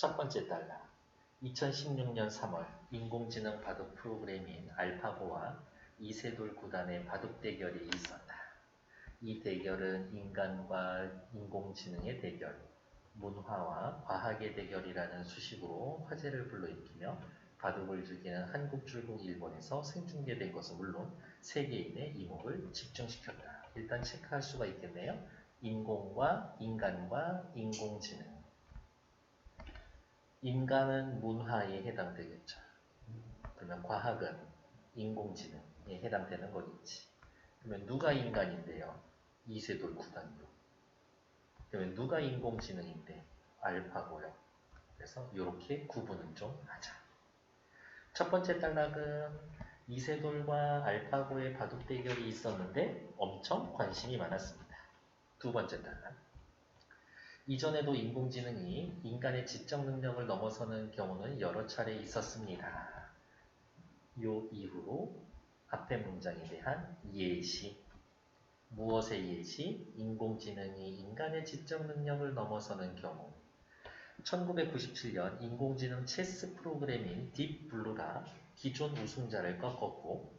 첫 번째 달라. 2016년 3월 인공지능 바둑 프로그램인 알파고와 이세돌 구단의 바둑 대결이 있었다. 이 대결은 인간과 인공지능의 대결, 문화와 과학의 대결이라는 수식으로 화제를 불러일으키며 바둑을 즐기는 한국, 중국, 일본에서 생중계된 것은 물론 세계인의 이목을 집중시켰다. 일단 체크할 수가 있겠네요. 인공과 인간과 인공지능. 인간은 문화에 해당되겠죠. 그러면 과학은 인공지능에 해당되는 거겠지. 그러면 누가 인간인데요? 이세돌 구단요. 그러면 누가 인공지능인데? 알파고요. 그래서 이렇게 구분을 좀 하자. 첫 번째 단락은 이세돌과 알파고의 바둑 대결이 있었는데 엄청 관심이 많았습니다. 두 번째 단락. 이전에도 인공지능이 인간의 지적 능력을 넘어서는 경우는 여러 차례 있었습니다. 요 이후로 앞에 문장에 대한 예시. 무엇의 예시? 인공지능이 인간의 지적 능력을 넘어서는 경우. 1997년 인공지능 체스 프로그램인 딥블루가 기존 우승자를 꺾었고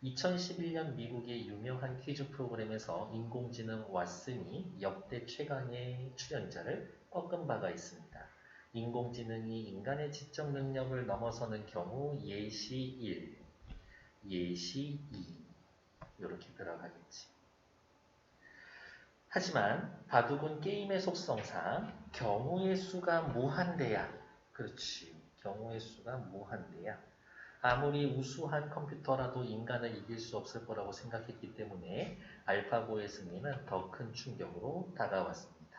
2011년 미국의 유명한 퀴즈 프로그램에서 인공지능 왓슨이 역대 최강의 출연자를 꺾은 바가 있습니다. 인공지능이 인간의 지적 능력을 넘어서는 경우 예시 1, 예시 2 이렇게 들어가겠지. 하지만 바둑은 게임의 속성상 경우의 수가 무한대야. 그렇지. 경우의 수가 무한대야. 아무리 우수한 컴퓨터라도 인간을 이길 수 없을 거라고 생각했기 때문에 알파고의 승리는 더 큰 충격으로 다가왔습니다.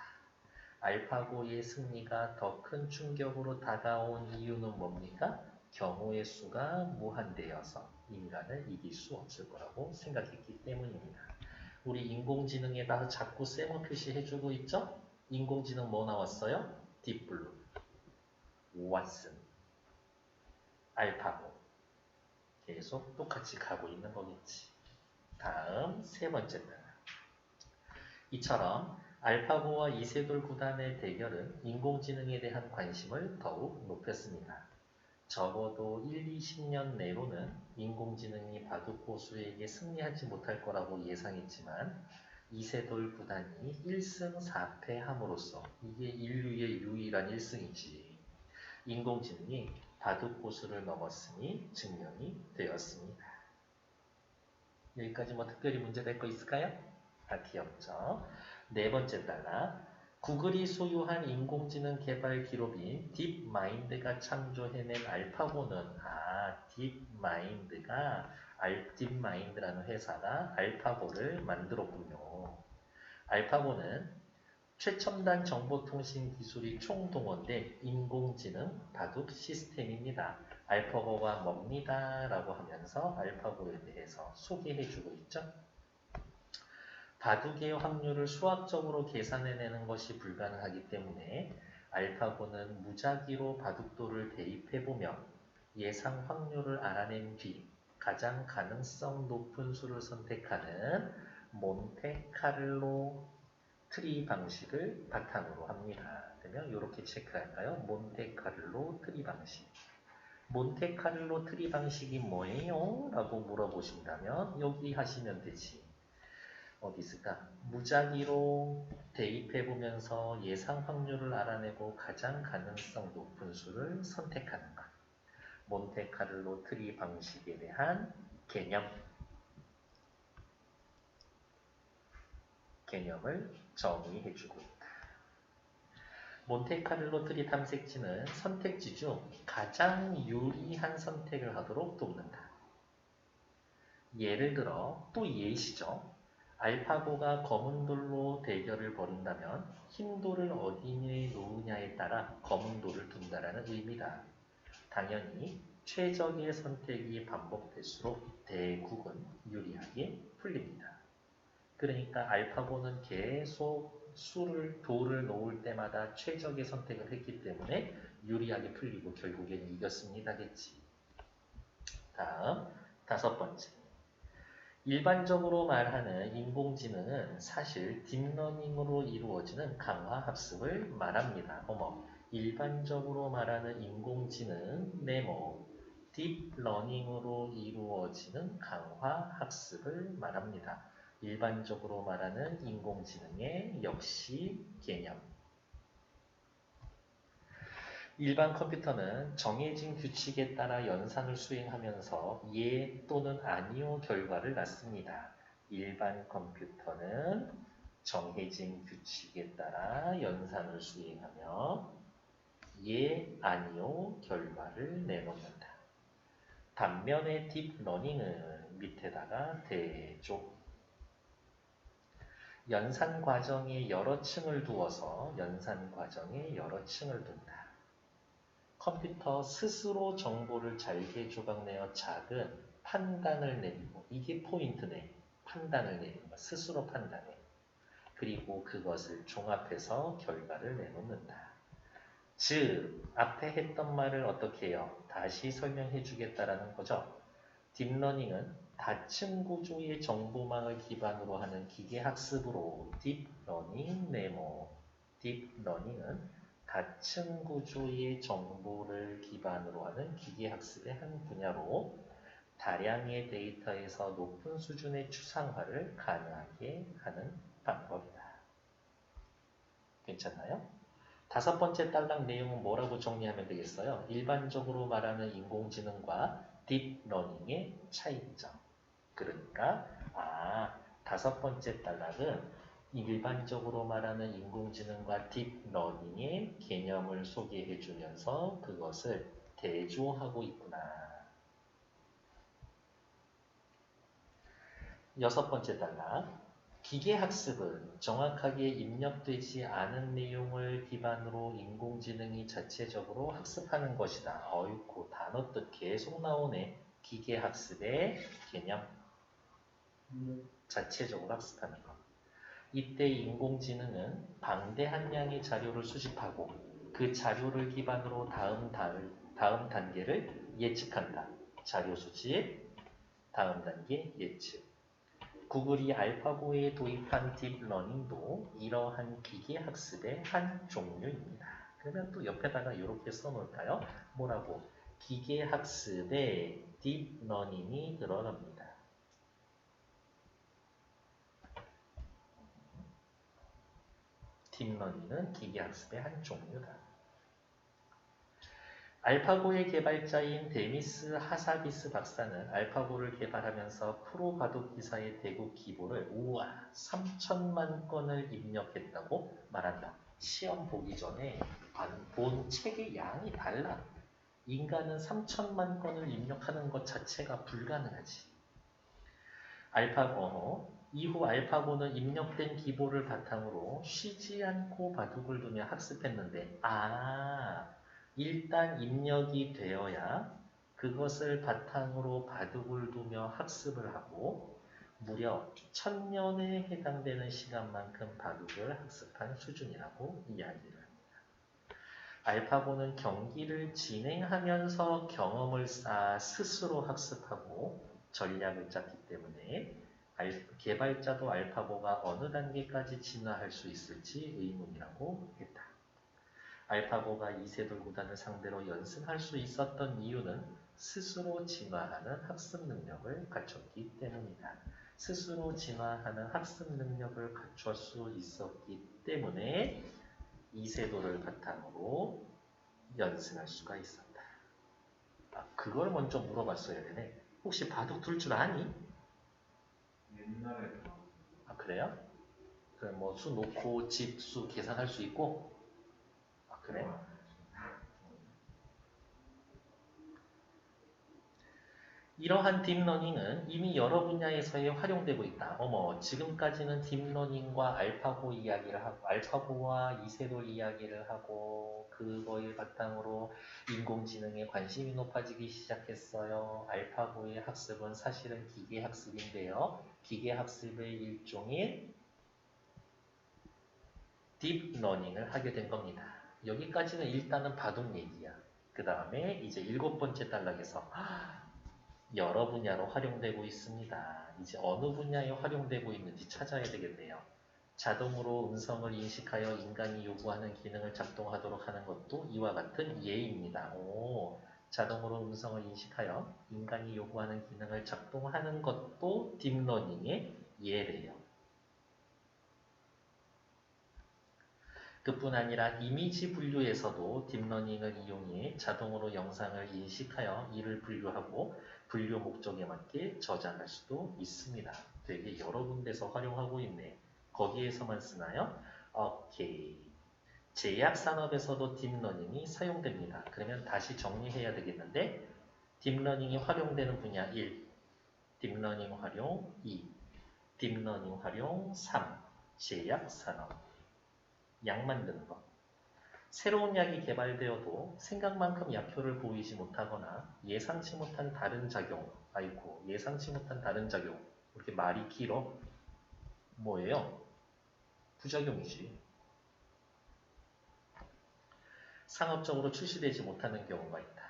알파고의 승리가 더 큰 충격으로 다가온 이유는 뭡니까? 경우의 수가 무한대여서 인간을 이길 수 없을 거라고 생각했기 때문입니다. 우리 인공지능에다 자꾸 세모 표시해주고 있죠? 인공지능 뭐 나왔어요? 딥블루, 왓슨, 알파고. 계속 똑같이 가고 있는 거겠지. 다음 세 번째 단락. 이처럼 알파고와 이세돌 구단의 대결은 인공지능에 대한 관심을 더욱 높였습니다. 적어도 1-20년 내로는 인공지능이 바둑 고수에게 승리하지 못할 거라고 예상했지만 이세돌 구단이 1승 4패 함으로써 이게 인류의 유일한 1승이지. 인공지능이 바둑 고수를 넘었으니 증명이 되었습니다. 여기까지 뭐 특별히 문제될 거 있을까요? 다 귀엽죠? 네 번째 단락. 구글이 소유한 인공지능 개발 기업인 딥마인드가 창조해낸 알파고는 딥마인드라는 회사가 알파고를 만들었군요. 알파고는 최첨단 정보통신 기술이 총동원된 인공지능 바둑 시스템입니다. 알파고가 뭡니다 라고 하면서 알파고에 대해서 소개해주고 있죠. 바둑의 확률을 수학적으로 계산해내는 것이 불가능하기 때문에 알파고는 무작위로 바둑돌을 대입해보며 예상 확률을 알아낸 뒤 가장 가능성 높은 수를 선택하는 몬테카를로 트리 방식을 바탕으로 합니다. 그러면 이렇게 체크할까요? 몬테카를로 트리 방식. 몬테카를로 트리 방식이 뭐예요? 라고 물어보신다면 여기 하시면 되지. 어디 있을까? 무작위로 대입해보면서 예상 확률을 알아내고 가장 가능성 높은 수를 선택하는 것. 몬테카를로 트리 방식에 대한 개념을 정의해주고 있다. 몬테카를로 트리 탐색지는 선택지 중 가장 유리한 선택을 하도록 돕는다. 예를 들어 또 예시죠. 알파고가 검은 돌로 대결을 벌인다면 흰 돌을 어디에 놓으냐에 따라 검은 돌을 둔다라는 의미다. 당연히 최적의 선택이 반복될수록 대국은 유리하게 풀립니다. 그러니까 알파고는 계속 돌을 놓을 때마다 최적의 선택을 했기 때문에 유리하게 풀리고 결국엔 이겼습니다겠지. 다음 다섯 번째. 일반적으로 말하는 인공지능은 사실 딥러닝으로 이루어지는 강화학습을 말합니다. 일반적으로 말하는 인공지능 네모 딥러닝으로 이루어지는 강화학습을 말합니다. 일반적으로 말하는 인공지능의 역시 개념. 일반 컴퓨터는 정해진 규칙에 따라 연산을 수행하면서 예 또는 아니오 결과를 낳습니다. 일반 컴퓨터는 정해진 규칙에 따라 연산을 수행하며 예, 아니오 결과를 내놓는다. 반면에 딥러닝은 밑에다가 대조 연산 과정에 여러 층을 두어서 연산 과정에 여러 층을 둔다. 컴퓨터 스스로 정보를 잘게 조각내어 작은 판단을 내리고 이게 포인트네. 판단을 내리는 거. 스스로 판단해. 그리고 그것을 종합해서 결과를 내놓는다. 즉, 앞에 했던 말을 어떻게 해요? 다시 설명해 주겠다라는 거죠. 딥러닝은 다층 구조의 정보망을 기반으로 하는 기계학습으로 딥러닝 네모 딥러닝은 다층 구조의 정보를 기반으로 하는 기계학습의 한 분야로 다량의 데이터에서 높은 수준의 추상화를 가능하게 하는 방법이다. 괜찮나요? 다섯 번째 딸랑 내용은 뭐라고 정리하면 되겠어요? 일반적으로 말하는 인공지능과 딥러닝의 차이점. 그러니까 다섯 번째 단락은 일반적으로 말하는 인공지능과 딥러닝의 개념을 소개해 주면서 그것을 대조하고 있구나. 여섯 번째 단락. 기계학습은 정확하게 입력되지 않은 내용을 기반으로 인공지능이 자체적으로 학습하는 것이다. 어이구, 단어 뜻 계속 나오네. 기계학습의 개념. 자체적으로 학습하는 것. 이때 인공지능은 방대한 양의 자료를 수집하고 그 자료를 기반으로 다음 단계를 예측한다. 자료 수집, 다음 단계 예측. 구글이 알파고에 도입한 딥러닝도 이러한 기계학습의 한 종류입니다. 그러면 또 옆에다가 이렇게 써놓을까요? 뭐라고? 기계학습에 딥러닝이 들어갑니다. 딥러닝은 기계학습의 한 종류다. 알파고의 개발자인 데미스 하사비스 박사는 알파고를 개발하면서 프로 바둑 기사의 대국 기보를 3천만 건을 입력했다고 말한다. 시험 보기 전에 본 책의 양이 달라. 인간은 3천만 건을 입력하는 것 자체가 불가능하지. 이후 알파고는 입력된 기보를 바탕으로 쉬지 않고 바둑을 두며 학습했는데 일단 입력이 되어야 그것을 바탕으로 바둑을 두며 학습을 하고 무려 1000년에 해당되는 시간만큼 바둑을 학습한 수준이라고 이야기를 합니다. 알파고는 경기를 진행하면서 경험을 쌓아 스스로 학습하고 전략을 짰기 때문에 개발자도 알파고가 어느 단계까지 진화할 수 있을지 의문이라고 했다. 알파고가 이세돌 구단을 상대로 연습할 수 있었던 이유는 스스로 진화하는 학습 능력을 갖췄기 때문이다. 스스로 진화하는 학습 능력을 갖출 수 있었기 때문에 이세돌을 바탕으로 연습할 수가 있었다. 그걸 먼저 물어봤어야 되네. 혹시 바둑 둘 줄 아니? 옛날에 그래요? 그럼 뭐 수 놓고 집수 계산할 수 있고? 그래? 이러한 딥러닝은 이미 여러 분야에서 활용되고 있다. 지금까지는 딥러닝과 알파고 이야기를 하고, 알파고와 이세돌 이야기를 하고, 그거를 바탕으로 인공지능에 관심이 높아지기 시작했어요. 알파고의 학습은 사실은 기계학습인데요. 기계학습의 일종인 딥러닝을 하게 된 겁니다. 여기까지는 일단은 바둑 얘기야. 그 다음에 이제 7번째 단락에서 여러 분야로 활용되고 있습니다. 이제 어느 분야에 활용되고 있는지 찾아야 되겠네요. 자동으로 음성을 인식하여 인간이 요구하는 기능을 작동하도록 하는 것도 이와 같은 예입니다. 자동으로 음성을 인식하여 인간이 요구하는 기능을 작동하는 것도 딥러닝의 예래요. 그뿐 아니라 이미지 분류에서도 딥러닝을 이용해 자동으로 영상을 인식하여 이를 분류하고 분류 목적에 맞게 저장할 수도 있습니다. 되게 여러 군데서 활용하고 있네. 거기에서만 쓰나요? 오케이. 제약산업에서도 딥러닝이 사용됩니다. 그러면 다시 정리해야 되겠는데 딥러닝이 활용되는 분야 1, 딥러닝 활용 2, 딥러닝 활용 3, 제약산업. 약 만드는 것. 새로운 약이 개발되어도 생각만큼 약효를 보이지 못하거나 예상치 못한 다른 작용, 예상치 못한 다른 작용. 이렇게 말이 길어? 뭐예요? 부작용이지. 상업적으로 출시되지 못하는 경우가 있다.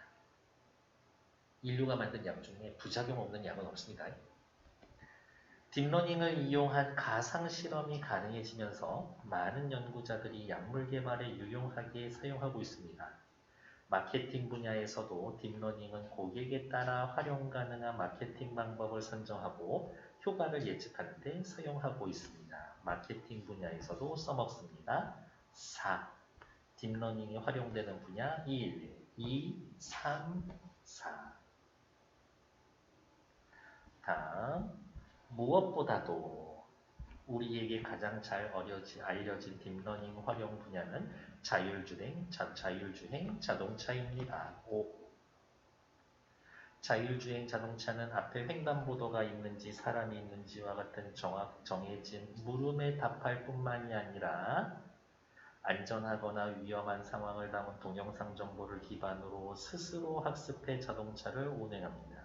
인류가 만든 약 중에 부작용 없는 약은 없습니다. 딥러닝을 이용한 가상실험이 가능해지면서 많은 연구자들이 약물 개발에 유용하게 사용하고 있습니다. 마케팅 분야에서도 딥러닝은 고객에 따라 활용 가능한 마케팅 방법을 선정하고 효과를 예측하는 데 사용하고 있습니다. 마케팅 분야에서도 써먹습니다. 4. 딥러닝이 활용되는 분야 1, 2, 3, 4. 다음 무엇보다도 우리에게 가장 잘 알려진 딥러닝 활용 분야는 자율주행 자동차입니다. 5. 자율주행 자동차는 앞에 횡단보도가 있는지 사람이 있는지와 같은 정해진 물음에 답할 뿐만이 아니라 안전하거나 위험한 상황을 담은 동영상 정보를 기반으로 스스로 학습해 자동차를 운행합니다.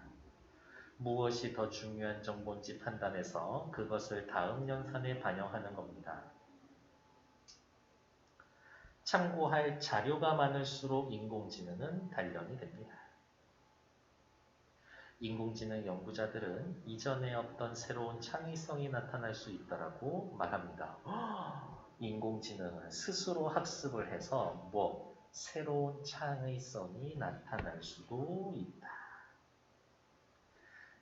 무엇이 더 중요한 정보인지 판단해서 그것을 다음 연산에 반영하는 겁니다. 참고할 자료가 많을수록 인공지능은 단련이 됩니다. 인공지능 연구자들은 이전에 없던 새로운 창의성이 나타날 수 있다고 말합니다. 인공지능은 스스로 학습을 해서 새로운 창의성이 나타날 수도 있다.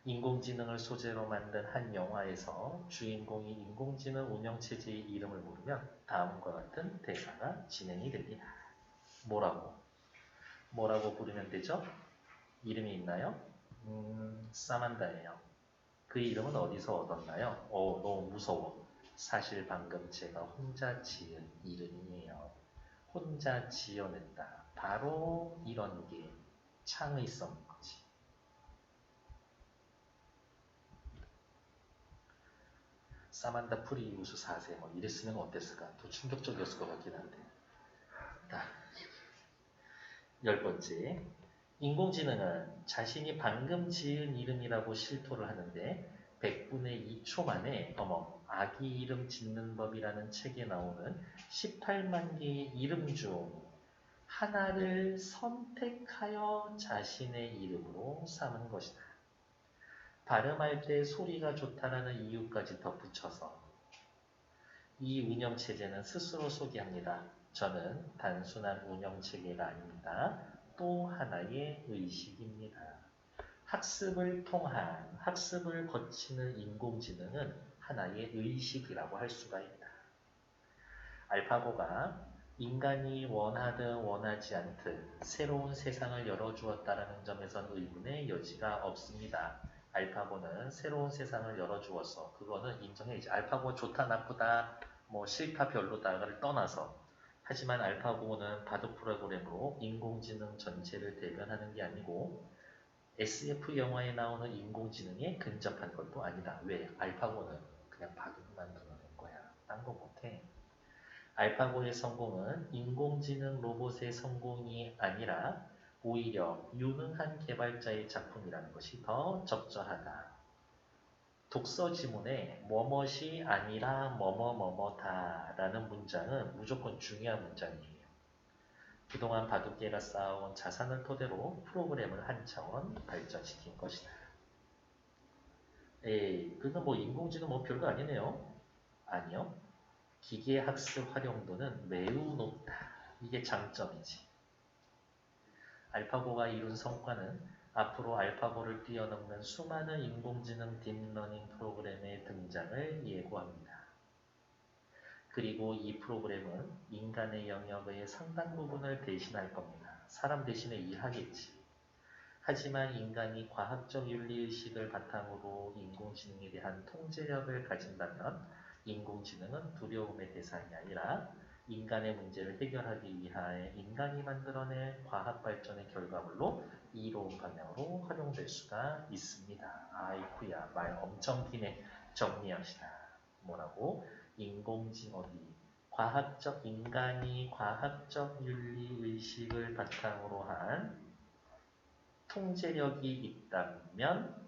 인공지능을 소재로 만든 한 영화에서 주인공이 인공지능 운영체제의 이름을 모르면 다음과 같은 대사가 진행이 됩니다. 뭐라고 부르면 되죠? 이름이 있나요? 사만다예요. 그 이름은 어디서 얻었나요? 너무 무서워. 사실 방금 제가 혼자 지은 이름이에요. 혼자 지어냈다. 바로 이런 게 창의성인 거지. 사만다 프리우스 4세 이랬으면 어땠을까? 더 충격적이었을 것 같긴 한데. 10번째. 인공지능은 자신이 방금 지은 이름이라고 실토를 하는데 100분의 2초 만에 아기 이름 짓는 법이라는 책에 나오는 18만 개의 이름 중 하나를 선택하여 자신의 이름으로 삼은 것이다. 발음할 때 소리가 좋다라는 이유까지 덧붙여서 이 운영체제는 스스로 소개합니다. 저는 단순한 운영체계가 아닙니다. 또 하나의 의식입니다. 학습을 거치는 인공지능은 하나의 의식이라고 할 수가 있다. 알파고가 인간이 원하든 원하지 않든 새로운 세상을 열어주었다는 점에선 의문의 여지가 없습니다. 알파고는 새로운 세상을 열어주어서 그거는 인정해야지. 알파고가 좋다 나쁘다 싫다 별로다를 떠나서 하지만 알파고는 바둑 프로그램으로 인공지능 전체를 대변하는 게 아니고 SF 영화에 나오는 인공지능에 근접한 것도 아니다. 왜? 알파고는 그냥 바둑만 두는 거야. 딴 거 못해. 알파고의 성공은 인공지능 로봇의 성공이 아니라 오히려 유능한 개발자의 작품이라는 것이 더 적절하다. 독서 지문에 뭐뭇이 아니라 뭐뭐뭐뭐다 라는 문장은 무조건 중요한 문장이에요. 그동안 바둑계가 쌓아온 자산을 토대로 프로그램을 한 차원 발전시킨 것이다. 그건 뭐 인공지능 뭐 별거 아니네요. 아니요. 기계학습 활용도는 매우 높다. 이게 장점이지. 알파고가 이룬 성과는 앞으로 알파고를 뛰어넘는 수많은 인공지능 딥러닝 프로그램의 등장을 예고합니다. 그리고 이 프로그램은 인간의 영역의 상당 부분을 대신할 겁니다. 사람 대신에 일하겠지. 하지만 인간이 과학적 윤리의식을 바탕으로 인공지능에 대한 통제력을 가진다면 인공지능은 두려움의 대상이 아니라 인간의 문제를 해결하기 위하여 인간이 만들어낸 과학발전의 결과물로 이로운 방향으로 활용될 수가 있습니다. 아이쿠야, 말 엄청 기네. 정리합시다. 뭐라고? 인공지능이 인간이 과학적 윤리의식을 바탕으로 한 통제력이 있다면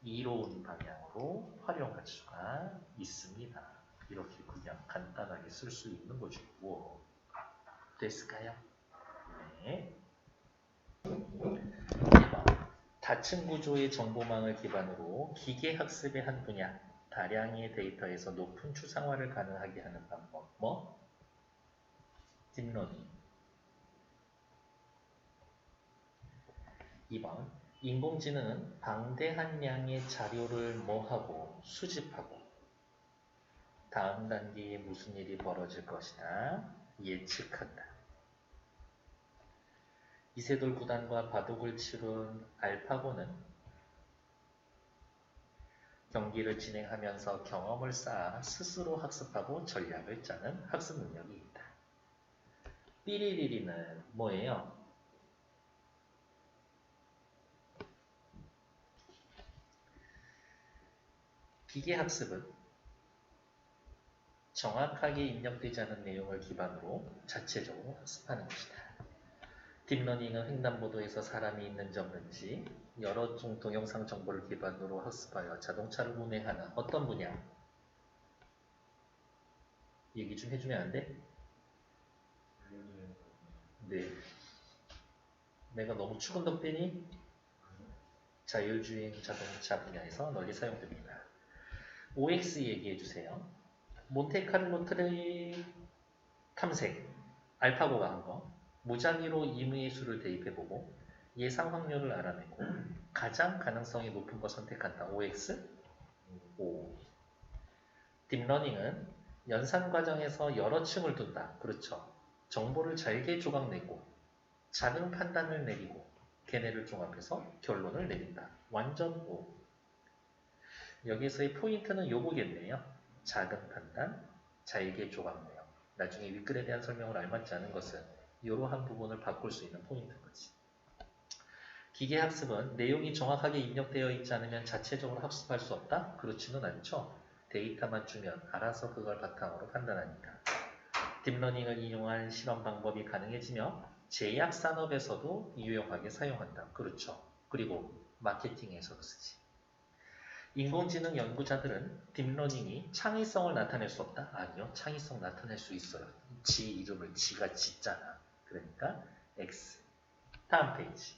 이로운 방향으로 활용할 수가 있습니다. 이렇게 그냥 간단하게 쓸 수 있는 거죠. 됐을까요? 네. 1번. 다층 구조의 정보망을 기반으로 기계학습의 한 분야, 다량의 데이터에서 높은 추상화를 가능하게 하는 방법. 뭐? 딥러닝. 2번. 인공지능은 방대한 양의 자료를 모하고 수집하고 다음 단계에 무슨 일이 벌어질 것이다 예측한다. 이세돌 구단과 바둑을 치룬 알파고는 경기를 진행하면서 경험을 쌓아 스스로 학습하고 전략을 짜는 학습 능력이 있다. 삐리리리는 뭐예요? 기계학습은 정확하게 입력되지 않은 내용을 기반으로 자체적으로 학습하는 것이다. 딥러닝은 횡단보도에서 사람이 있는지 없는지 여러 종 동영상 정보를 기반으로 학습하여 자동차를 운행하는 어떤 분야? 얘기 좀 해주면 안 돼? 네. 내가 너무 추운 덕분이 자율주행 자동차 분야에서 널리 사용됩니다. OX 얘기해 주세요. 몬테카를로 트레이 탐색, 알파고가 한 거, 무작위로 임의의 수를 대입해보고 예상 확률을 알아내고 가장 가능성이 높은 거 선택한다. OX? O. 딥러닝은 연산 과정에서 여러 층을 둔다. 그렇죠. 정보를 잘게 조각내고 작은 판단을 내리고 걔네를 종합해서 결론을 내린다. 완전 O. 여기서의 포인트는 요거겠네요. 작은 판단, 잘게 조각내요. 나중에 윗글에 대한 설명을 알맞지 않은 것은 이러한 부분을 바꿀 수 있는 포인트인 거지. 기계학습은 내용이 정확하게 입력되어 있지 않으면 자체적으로 학습할 수 없다? 그렇지는 않죠. 데이터만 주면 알아서 그걸 바탕으로 판단하니까. 딥러닝을 이용한 실험 방법이 가능해지며 제약 산업에서도 유용하게 사용한다. 그렇죠. 그리고 마케팅에서도 쓰지. 인공지능 연구자들은 딥러닝이 창의성을 나타낼 수 없다? 아니요. 창의성 나타낼 수 있어요. 지 이름을 지가 짓잖아. 그러니까 X. 다음 페이지.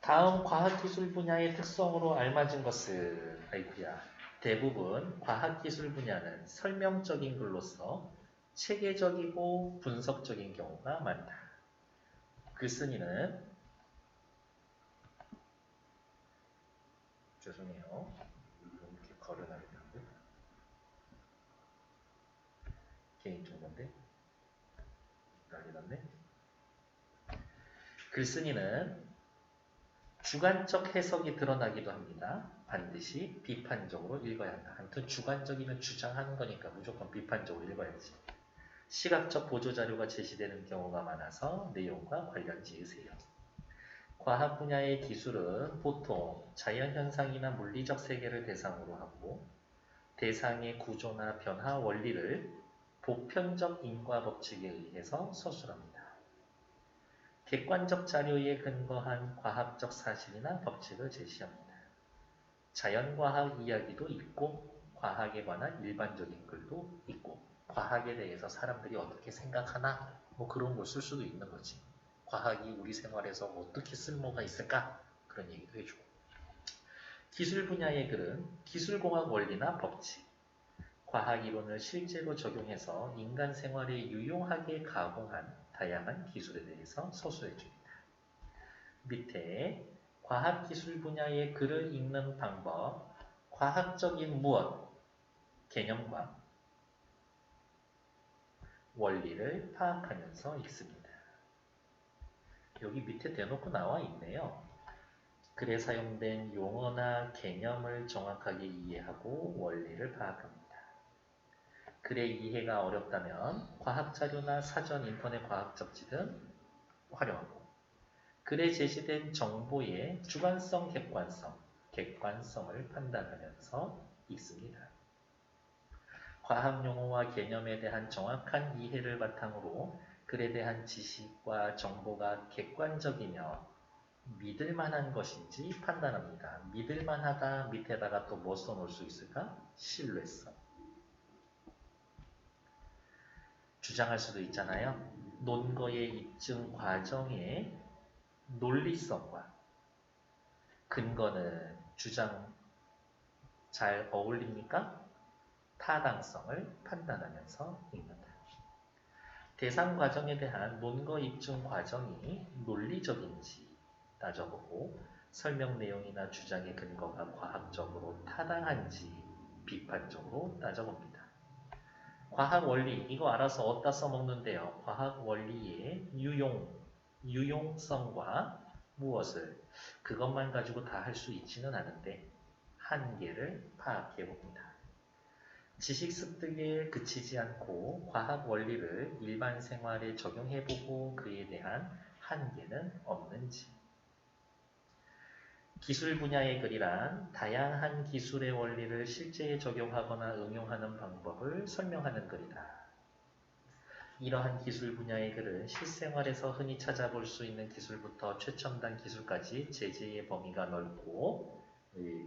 다음 과학기술 분야의 특성으로 알맞은 것은 아이쿠야. 대부분 과학기술 분야는 설명적인 글로서 체계적이고 분석적인 경우가 많다. 글쓴이는 죄송해요. 이렇게 걸어놔야 되는데 개인 정보인데 난리 났네. 글쓴이는 주관적 해석이 드러나기도 합니다. 반드시 비판적으로 읽어야 한다. 아무튼 주관적이면 주장하는 거니까 무조건 비판적으로 읽어야지. 시각적 보조자료가 제시되는 경우가 많아서 내용과 관련 지으세요. 과학 분야의 기술은 보통 자연현상이나 물리적 세계를 대상으로 하고 대상의 구조나 변화 원리를 보편적 인과 법칙에 의해서 서술합니다. 객관적 자료에 근거한 과학적 사실이나 법칙을 제시합니다. 자연과학 이야기도 있고 과학에 관한 일반적인 글도 있고 과학에 대해서 사람들이 어떻게 생각하나 뭐 그런 걸 쓸 수도 있는 거지. 과학이 우리 생활에서 어떻게 쓸모가 있을까? 그런 얘기도 해주고. 기술 분야의 글은 기술공학 원리나 법칙, 과학 이론을 실제로 적용해서 인간 생활에 유용하게 가공한 다양한 기술에 대해서 서술해 줍니다. 밑에 과학기술 분야의 글을 읽는 방법, 과학적인 무엇, 개념과 원리를 파악하면서 읽습니다. 여기 밑에 대놓고 나와 있네요. 글에 사용된 용어나 개념을 정확하게 이해하고 원리를 파악합니다. 글의 이해가 어렵다면 과학자료나 사전, 인터넷 과학 잡지 등 활용하고 글에 제시된 정보의 주관성, 객관성을 판단하면서 읽습니다. 과학 용어와 개념에 대한 정확한 이해를 바탕으로 글에 대한 지식과 정보가 객관적이며 믿을만한 것인지 판단합니다. 믿을만하다 밑에다가 또 뭐 써놓을 수 있을까? 신뢰성. 주장할 수도 있잖아요. 논거의 입증 과정의 논리성과 근거는 주장 잘 어울립니까? 타당성을 판단하면서 읽는다. 대상 과정에 대한 논거 입증 과정이 논리적인지 따져보고 설명 내용이나 주장의 근거가 과학적으로 타당한지 비판적으로 따져봅니다. 과학 원리, 이거 알아서 어디다 써먹는데요. 과학 원리의 유용성과 무엇을 그것만 가지고 다 할 수 있지는 않은데 한계를 파악해 봅니다. 지식 습득에 그치지 않고 과학 원리를 일반 생활에 적용해 보고 그에 대한 한계는 없는지. 기술 분야의 글이란 다양한 기술의 원리를 실제에 적용하거나 응용하는 방법을 설명하는 글이다. 이러한 기술 분야의 글은 실생활에서 흔히 찾아볼 수 있는 기술부터 최첨단 기술까지 제재의 범위가 넓고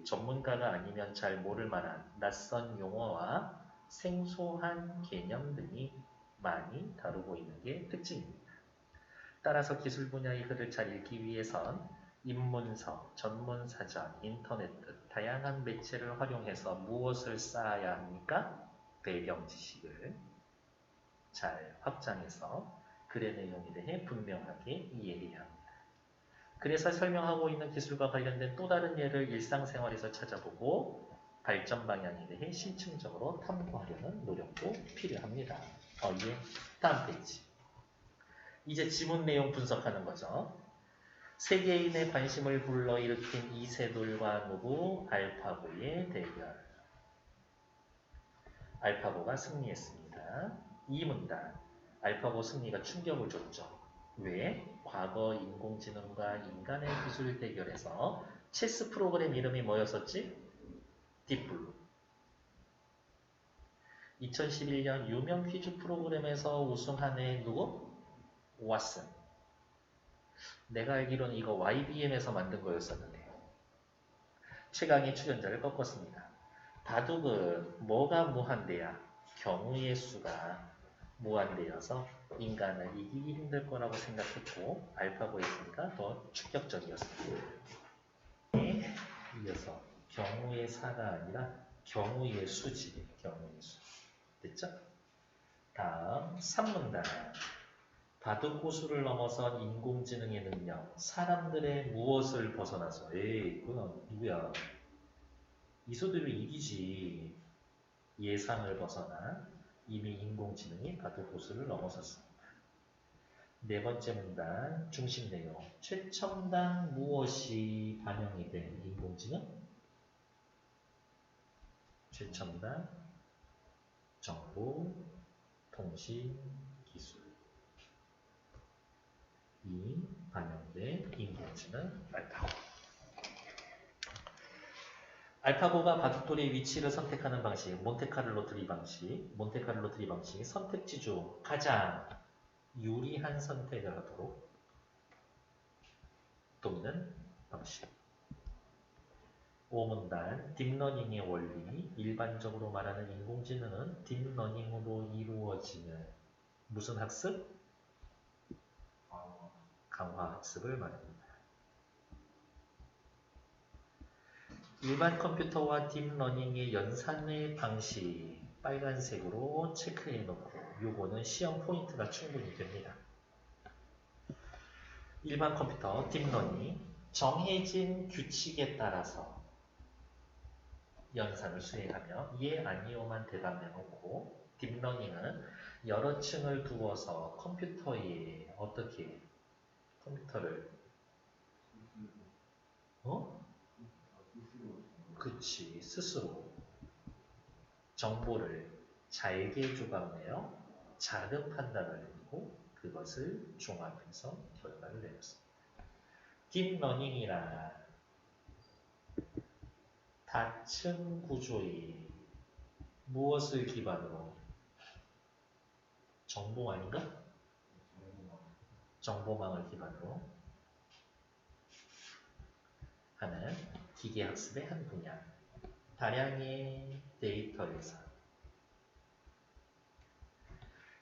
전문가가 아니면 잘 모를 만한 낯선 용어와 생소한 개념 등이 많이 다루고 있는 게 특징입니다. 따라서 기술 분야의 글을 잘 읽기 위해선 입문서, 전문사전, 인터넷 등 다양한 매체를 활용해서 무엇을 쌓아야 합니까? 배경 지식을 잘 확장해서 글의 내용에 대해 분명하게 이해해야 합니다. 그래서 설명하고 있는 기술과 관련된 또 다른 예를 일상생활에서 찾아보고 발전 방향에 대해 심층적으로 탐구하려는 노력도 필요합니다. 예. 다음 페이지. 이제 지문 내용 분석하는 거죠. 세계인의 관심을 불러일으킨 이세돌과 누구, 알파고의 대결. 알파고가 승리했습니다. 이 문단. 알파고 승리가 충격을 줬죠. 왜? 과거 인공지능과 인간의 기술 대결에서 체스 프로그램 이름이 뭐였었지? 딥블루. 2011년 유명 퀴즈 프로그램에서 우승한 애 누구? 왓슨. 내가 알기로는 이거 YBM에서 만든 거였었는데요. 최강의 출연자를 꺾었습니다. 바둑은 뭐가 무한대야? 경우의 수가 무한대여서 인간을 이기기 힘들 거라고 생각했고 알파고의 승리가 더 충격적이었습니다. 이어서 경우의 사가 아니라 경우의 수지. 경우의 수. 됐죠? 다음 3문단. 바둑 고수를 넘어선 인공지능의 능력, 사람들의 무엇을 벗어나서 그건 누구야? 이소들을 이기지. 예상을 벗어나 이미 인공지능이 바둑 고수를 넘어섰습니다. 네 번째 문단 중심 내용. 최첨단 무엇이 반영이 된 인공지능? 최첨단 정보 통신 기술. 이 반영된 인공지능 알파고. 알파고가 바둑돌이의 위치를 선택하는 방식, 몬테카를로 트리 방식, 선택지 중 가장 유리한 선택을 하도록 돕는 방식. 5문단 딥러닝의 원리. 일반적으로 말하는 인공지능은 딥러닝으로 이루어지는 무슨 학습? 강화 학습을 말합니다. 일반 컴퓨터와 딥러닝의 연산의 방식 빨간색으로 체크해 놓고 요거는 시험 포인트가 충분히 됩니다. 일반 컴퓨터 딥러닝 정해진 규칙에 따라서 연산을 수행하며 예 아니오만 대답해 놓고 딥러닝은 여러 층을 두어서 컴퓨터에 어떻게 컴퓨터를 그치 스스로 정보를 잘게 조각내어 작은 판단을 내리고 그것을 종합해서 결과를 내렸습니다. 딥러닝이란 다층 구조의 무엇을 기반으로 정보망인가? 정보망을 기반으로 하는 기계학습의 한 분야. 다량의 데이터에서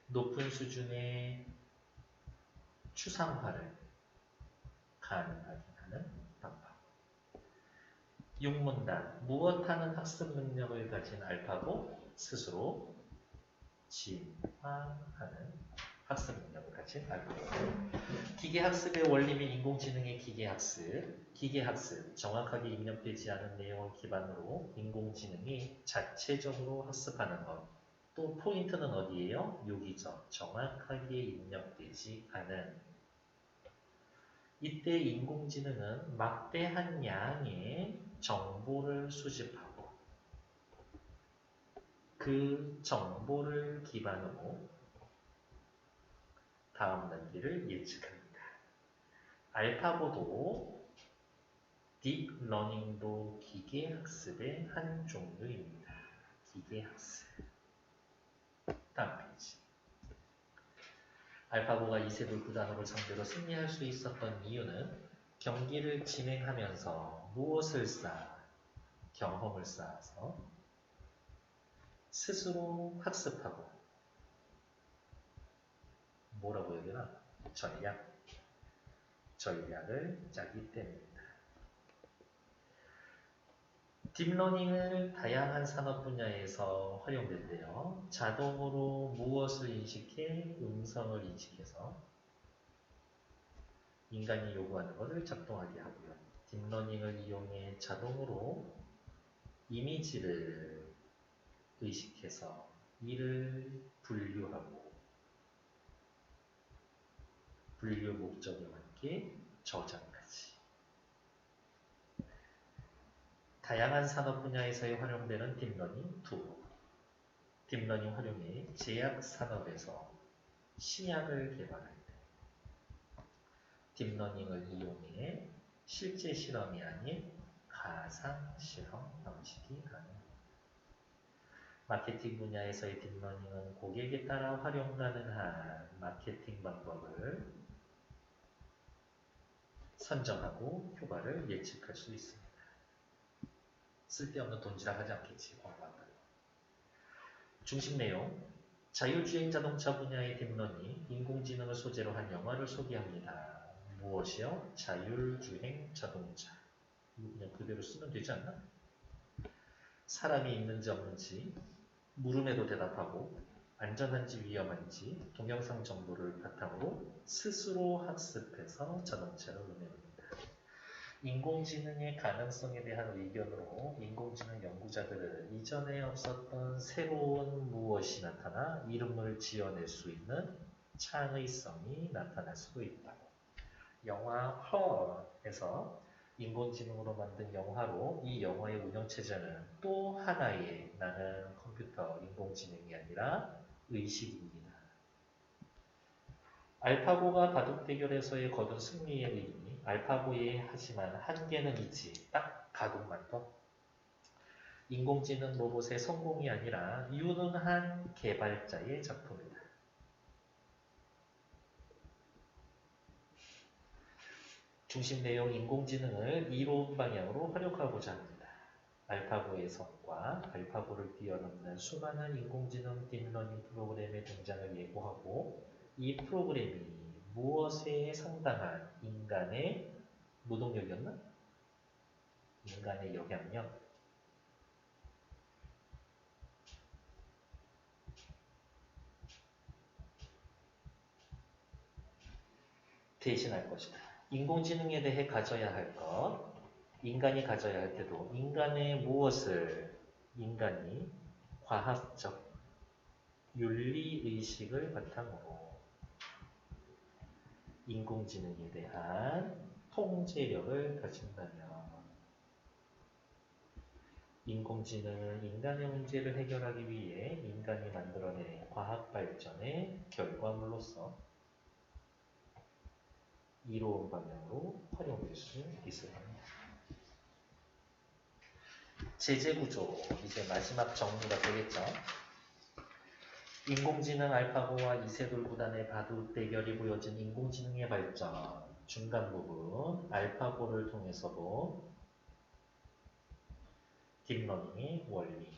높은 수준의 추상화를 가능하게 하는 방법. 6문단 무엇하는 학습 능력을 가진 알파고 스스로 진화하는 학습 능력을 가진 알파고. 기계학습의 원리 및 인공지능의 기계학습 정확하게 입력되지 않은 내용을 기반으로 인공지능이 자체적으로 학습하는 것. 또 포인트는 어디예요? 여기죠. 정확하게 입력되지 않은. 이때 인공지능은 막대한 양의 정보를 수집하고 그 정보를 기반으로 다음 단계를 예측합니다. 알파고도 딥러닝도 기계학습의 한 종류입니다. 기계학습. 다음 페이지. 알파고가 이세돌 구단원을 상대로 승리할 수 있었던 이유는 경기를 진행하면서 무엇을 경험을 쌓아서 스스로 학습하고 뭐라고 해야 되나? 전략을 짜기 때문입니다. 딥러닝은 다양한 산업 분야에서 활용된대요. 자동으로 무엇을 인식해? 음성을 인식해서 인간이 요구하는 것을 작동하게 하고요. 딥러닝을 이용해 자동으로 이미지를 의식해서 이를 분류하고 분류 목적에 맞게 저장까지. 다양한 산업 분야에서의 활용되는 딥러닝 툴. 딥러닝 활용해 제약 산업에서 신약을 개발할 때 딥러닝을 이용해 실제 실험이 아닌 가상 실험 방식이 가능합니다. 마케팅 분야에서의 딥러닝은 고객에 따라 활용 가능한 마케팅 방법을 선정하고 효과를 예측할 수 있습니다. 쓸데없는 돈지랄 하지 않겠지. 광고한다고. 중심 내용. 자율주행 자동차 분야의 딥러닝, 인공지능을 소재로 한 영화를 소개합니다. 무엇이요? 자율주행 자동차. 그냥 그대로 쓰면 되지 않나? 사람이 있는지 없는지, 물음에도 대답하고, 안전한지 위험한지 동영상 정보를 바탕으로 스스로 학습해서 자동차를 운행합니다. 인공지능의 가능성에 대한 의견으로 인공지능 연구자들은 이전에 없었던 새로운 무엇이 나타나 이름을 지어낼 수 있는 창의성이 나타날 수도 있다고. 영화 허에서 인공지능으로 만든 영화로 이 영화의 운영체제는 또 하나의 나는 컴퓨터 인공지능이 아니라 의식입니다. 알파고가 바둑 대결에서의 거둔 승리의 의미. 알파고에 하지만 한계는 있지. 딱 가동만 더. 인공지능 로봇의 성공이 아니라 유능한 개발자의 작품이다. 중심 내용 인공지능을 이로운 방향으로 활용하고자 합니다. 알파고의 성과, 알파고를 뛰어넘는 수많은 인공지능 딥러닝 프로그램의 등장을 예고하고 이 프로그램이 무엇에 상당한 인간의 노동력이었나? 인간의 영향력. 대신할 것이다. 인공지능에 대해 가져야 할 것. 인간이 가져야 할 때도 인간의 무엇을 인간이 과학적 윤리의식을 바탕으로 인공지능에 대한 통제력을 가진다면 인공지능은 인간의 문제를 해결하기 위해 인간이 만들어낸 과학발전의 결과물로서 이로운 방향으로 활용될 수 있을 겁니다. 제재구조, 이제 마지막 정리가 되겠죠. 인공지능 알파고와 이세돌 구단의 바둑 대결이 보여진 인공지능의 발전, 중간 부분 알파고를 통해서도 딥러닝의 원리,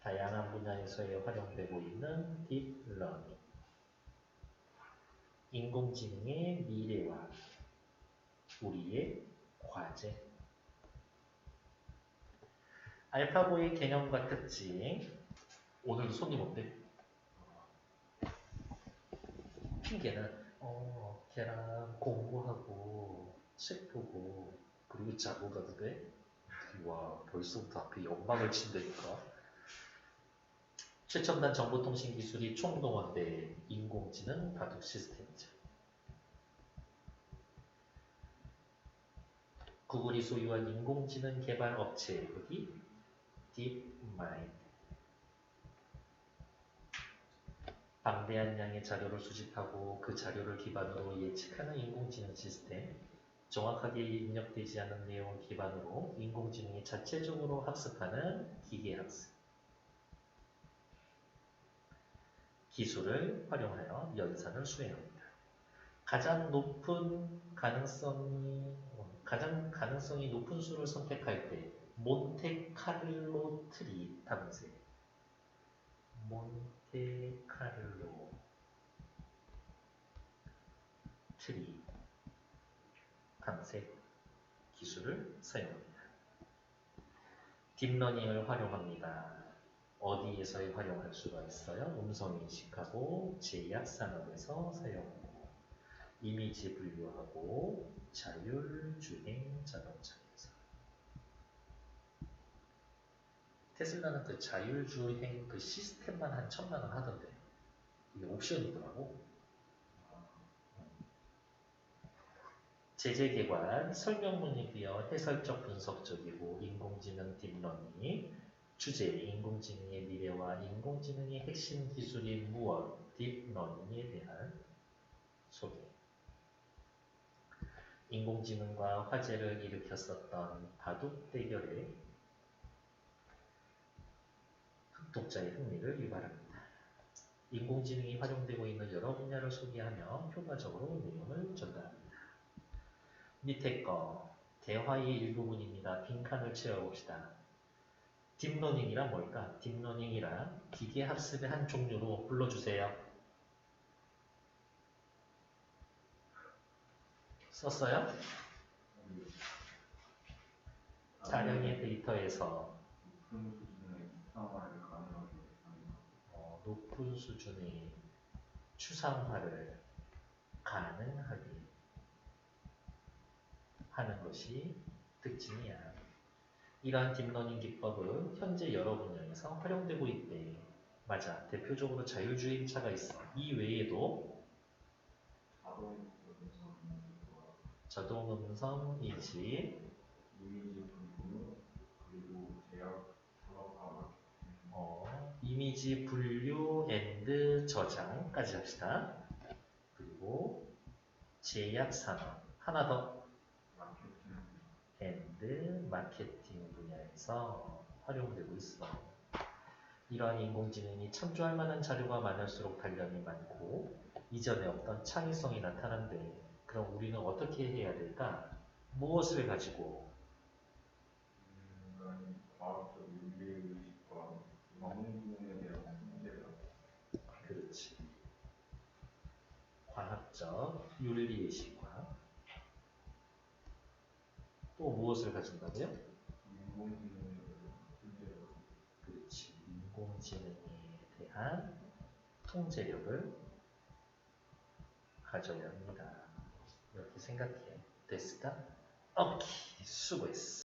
다양한 분야에서의 활용되고 있는 딥러닝, 인공지능의 미래와 우리의 과제, 알파고의 개념과 특징. 오늘도 손님 없대. 핑계는 걔랑 공부하고 책 보고 그리고 자고 가도 돼? 와, 벌써부터 앞에 연막을 친다니까. 최첨단 정보통신 기술이 총동원된 인공지능 바둑 시스템이죠. 구글이 소유한 인공지능 개발 업체, 여기 딥마인드. 방대한 양의 자료를 수집하고 그 자료를 기반으로 예측하는 인공지능 시스템. 정확하게 입력되지 않은 내용을 기반으로 인공지능이 자체적으로 학습하는 기계학습. 기술을 활용하여 연산을 수행합니다. 가장 가능성이 높은 수를 선택할 때 몬테카를로 트리 탐색. 몬테카를로 트리 탐색 기술을 사용합니다. 딥러닝을 활용합니다. 어디에서 활용할 수가 있어요? 음성인식하고 제약산업에서 사용하고 이미지 분류하고 자율주행 자동차에서. 테슬라는 그 자율주행 그 시스템만 한 1,000만 원 하던데 이게 옵션이더라고. 제재개관, 설명문이 비어 해설적 분석적이고 인공지능 딥러닝, 주제, 인공지능의 미래와 인공지능의 핵심 기술이 무엇, 딥러닝에 대한 소개. 인공지능과 화제를 일으켰었던 바둑 대결에 독자의 흥미를 유발합니다. 인공지능이 활용되고 있는 여러 분야를 소개하며 효과적으로 내용을 전달합니다. 밑에 거 대화의 일부분입니다. 빈칸을 채워봅시다. 딥러닝이란 뭘까? 딥러닝이란 기계학습의 한 종류로 불러주세요. 썼어요? 다량의 데이터에서 높은 수준의 추상화를 가능하게 하는 것이 특징이야. 이러한 딥러닝 기법은 현재 여러 분야에서 활용되고 있대. 맞아. 대표적으로 자율주행차가 있어. 이 외에도 자동음성 인식, 이미지 분류 앤드 저장까지 합시다. 그리고 제약산업, 하나 더 앤드 마케팅 분야에서 활용되고 있어. 이러한 인공지능이 참조할 만한 자료가 많을수록 단련이 많고 이전에 없던 창의성이 나타난대. 그럼 우리는 어떻게 해야 될까? 무엇을 가지고? 과학적 윤리의식과 인공지능에 대한 통제력. 그렇지. 과학적 윤리의식과 또 무엇을 가진다고요? 그렇지. 인공지능에 대한 통제력을 가져야 합니다. 이렇게 생각해. 됐을까? 오케이. 수고했어.